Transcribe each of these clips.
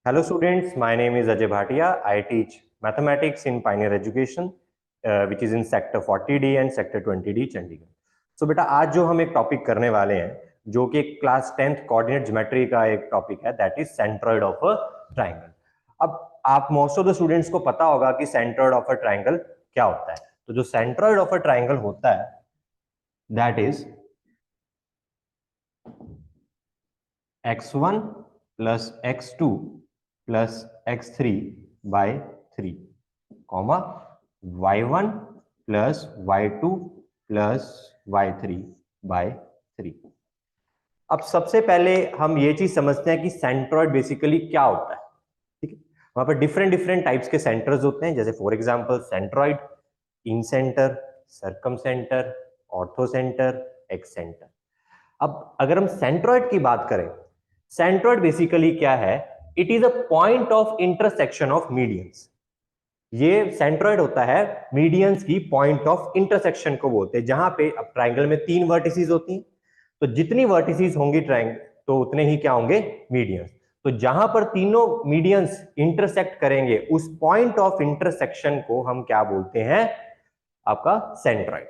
Hello students, my name is Ajay Bhatia. I teach mathematics in Pioneer Education, which is in sector 40D and sector 20D Chandigarh. So बेटा आज जो हम एक topic करने वाले हैं जो कि क्लास 10th कोऑर्डिनेट ज्योमेट्री का एक टॉपिक है, that is centroid of a triangle. अब आप मोस्ट ऑफ द स्टूडेंट्स को पता होगा कि सेंट्रोइड ऑफ अ ट्राइंगल क्या होता है. तो जो सेंट्रोइड ऑफ अ ट्राइंगल होता है that is x1 plus x2 plus x3 by 3, comma y1 plus y2 plus y3 by 3. अब सबसे पहले हम ये चीज समझते हैं कि सेंट्रोइड बेसिकली क्या होता है. ठीक है, वहां पर डिफरेंट डिफरेंट टाइप्स के सेंटर्स होते हैं, जैसे for example centroid, in centre, circum centre, ortho centre, x centre. अब अगर हम सेंट्रोइड की बात करें, सेंट्रोइड बेसिकली क्या है? It is a point of intersection of medians. ये सेंट्रोइड होता है मीडियंस की पॉइंट ऑफ इंटरसेक्शन को बोलते हैं, जहां पे अब ट्राइंगल में 3 वर्टिसेस होती हैं, तो जितनी वर्टिसेस होंगी ट्राइंगल तो उतने ही क्या होंगे? मीडियंस. तो जहां पर तीनों मीडियंस इंटरसेक्ट करेंगे उस पॉइंट ऑफ इंटरसेक्शन को हम क्या बोलते हैं? आपका सेंट्रोइड.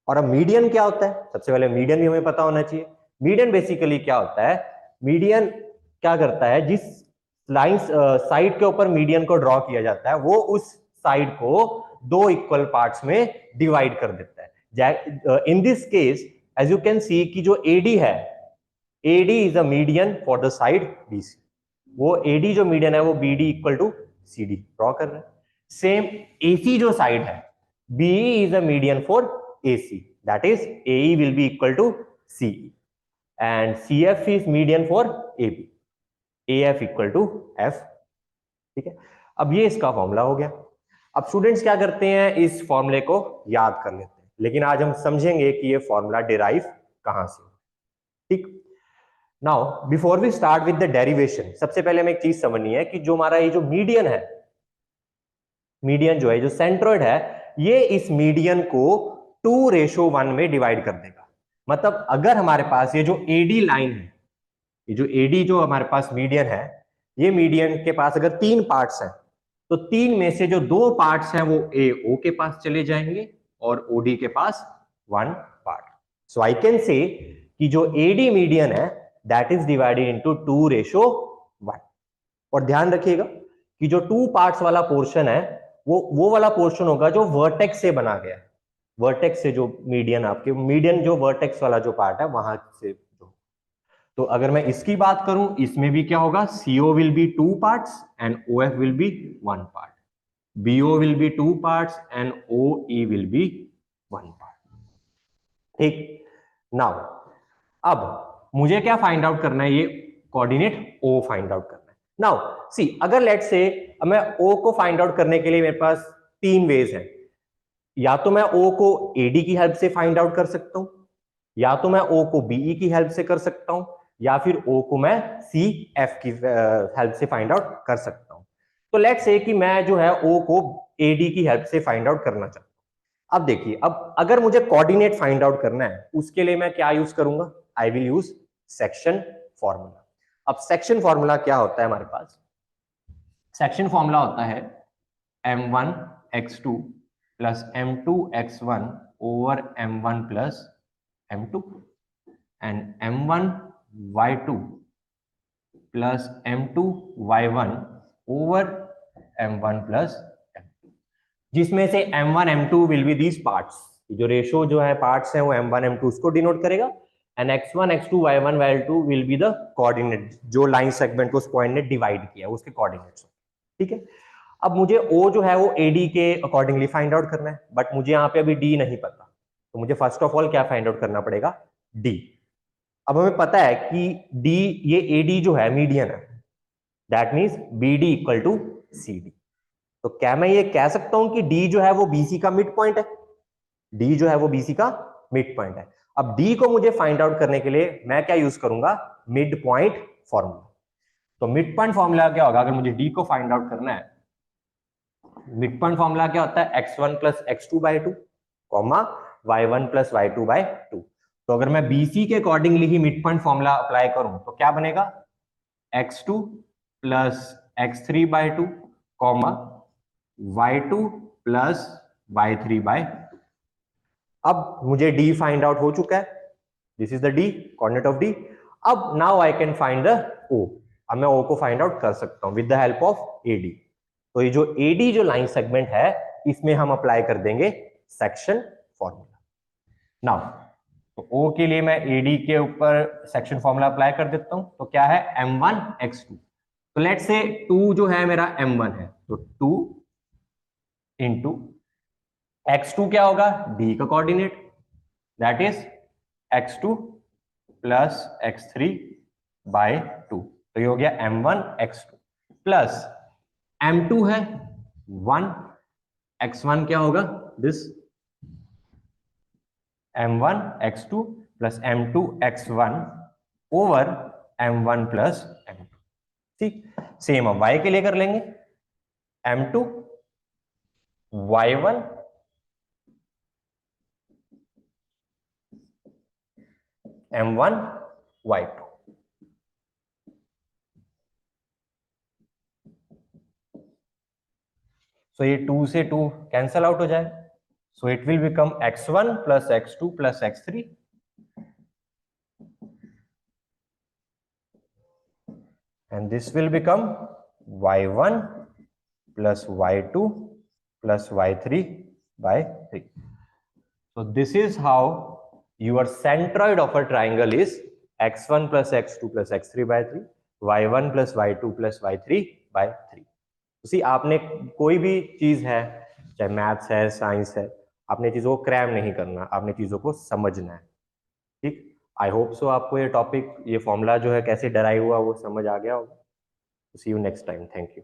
और अब मीडियन क्या होता है? सबसे पहले मीडियन भी हमें पता होना चाहिए. मीडियन बेसिकली क्या होता है? मीडियन क्या करता है? जिस लाइन साइड के ऊपर मीडियन को ड्रॉ किया जाता है वो उस साइड को 2 इक्वल पार्ट्स में डिवाइड कर देता है. In this case as you can see कि जो एडी है, AD is a median for the side BC. वो एडी जो मीडियन है वो BD equal to CD draw कर रहे हैं. सेम एसी जो साइड है, BE is a median for AC, that is AE will be equal to CE, and CF is median for AB, AF equal to F. ठीक है, अब ये इसका फॉर्मूला हो गया. अब स्टूडेंट्स क्या करते हैं? इस फॉर्मूले को याद कर लेते हैं, लेकिन आज हम समझेंगे कि ये फॉर्मूला डिराइव कहां से. ठीक, now before we start with the derivation, सबसे पहले हमें एक चीज समझनी है कि जो हमारा ये जो मीडियन है, मीडियन जो है, जो सेंट्रोइड है, ये इस मीडियन को 2:1 में डिवाइड कर देगा. मतलब अगर हमारे पास ये जो एडी लाइन है, ये जो एडी जो हमारे पास मीडियन है, ये मीडियन के पास अगर 3 पार्ट्स हैं तो 3 में से जो 2 पार्ट्स हैं वो AO के पास चले जाएंगे और OD के पास 1 part. So I can say कि जो AD मीडियन है दैट इज डिवाइडेड इनटू 2:1. और ध्यान रखिएगा कि जो 2 पार्ट्स वाला पोर्शन है वो वाला पोर्शन होगा जो वर्टेक्स से बना गया है. वर्टेक्स से जो मीडियन, आपके मीडियन जो वर्टेक्स वाला जो पार्ट है वहां से जो. तो अगर मैं इसकी बात करूं, इसमें भी क्या होगा? CO will be 2 parts and OF will be 1 part, BO will be 2 parts and OE will be 1 part. ठीक, नाउ अब मुझे क्या फाइंड आउट करना है? ये कोऑर्डिनेट O फाइंड आउट करना है. नाउ सी, अगर लेट्स से मैं O को फाइंड आउट करने के लिए मेरे पास 3 वेज है. या तो मैं O को AD की हेल्प से फाइंड आउट कर सकता हूं, या तो मैं O को BE की हेल्प से कर सकता हूं, या फिर O को मैं CF की हेल्प से फाइंड आउट कर सकता हूं. तो लेट्स से कि मैं जो है O को AD की हेल्प से फाइंड आउट करना चाहता हूं. अब देखिए, अब अगर मुझे कोऑर्डिनेट फाइंड आउट करना है उसके लिए मैं क्या यूज करूंगा? I will use section formula. अब सेक्शन फॉर्मूला क्या होता है हमारे पास? सेक्शन फॉर्मूला होता है m1 x2 plus m2 x1 over m1 plus m2 and m1 y2 plus m2 y1 over m1 plus m2, जिसमें से m1 m2 will be these parts. जो रेशो जो है पार्ट्स हैं वो m1 m2 उसको डिनोट करेगा, and x1 x2 y1 y2 will be the coordinate, जो लाइन सेगमेंट को उस पॉइंट ने डिवाइड किया उसके कोऑर्डिनेट्स. ठीक है, अब मुझे O जो है वो AD के अकॉर्डिंगली फाइंड आउट करना है, बट मुझे यहाँ पे अभी D नहीं पता, तो मुझे फर्स्ट ऑफ ऑल क्या फाइंड आउट करना पड़ेगा? D. अब हमें पता है कि D, ये AD जो है मीडियन है, that means BD equal to CD. तो क्या मैं ये कह सकता हूं कि D जो है वो BC का मिड पॉइंट है? D जो है वो BC का मिड पॉइंट है. अब D को मुझे फाइंड आउट करने के लिए मैं क्या यूज करूंगा? Mid point formula. तो मिड पॉइंट फॉर्मूला क्या होगा? अगर मुझे D को फाइंड आउट करना है, मिड पॉइंट फॉर्मूला क्या होता है? x1 plus x2 by 2 comma y1 plus y2 by 2. तो अगर मैं BC के अकॉर्डिंगली ही मिड पॉइंट फॉर्मूला अप्लाई करूं तो क्या बनेगा? x2 plus x3/2 comma y2 plus y3/। अब मुझे d फाइंड आउट हो चुका है, this is the d, coordinate of d। अब now I can find the o, अब मैं o को फाइंड आउट कर सकता हूं with the help of AD। तो ये जो AD जो लाइन सेगमेंट है, इसमें हम अप्लाई कर देंगे सेक्शन फॉर्मूला। नाउ तो O के लिए मैं AD के ऊपर सेक्शन फॉर्मूला अप्लाई कर देता हूं। तो क्या है, m1 x2। तो लेट से 2 जो है मेरा m1 है, तो 2 इंटू x2 क्या होगा, D का coordinate, that is x2 plus x3/2। तो ये हो गया m1 x2 प्लस m2 है 1, x1 क्या होगा, this m1 x2 plus m2 x1 over m1 plus m2। ठीक, सेम हम y के लिए कर लेंगे, m2 y1 m1 y2। सो ये 2 से 2 कैंसल आउट हो जाए, so it will become x1 plus x2 plus x3 and this will become y1 plus y2 plus y3/3. So this is how your centroid of a triangle is x1 plus x2 plus x3/3, y1 plus y2 plus y3/3। उसी आपने कोई भी चीज है, चाहे maths है, science है, आपने चीजों को क्रैम नहीं करना, आपने चीजों को समझना है। ठीक, आई होप सो आपको ये टॉपिक, ये फॉर्मूला जो है कैसे डराइव हुआ वो समझ आ गया होगा। See you next time, thank you.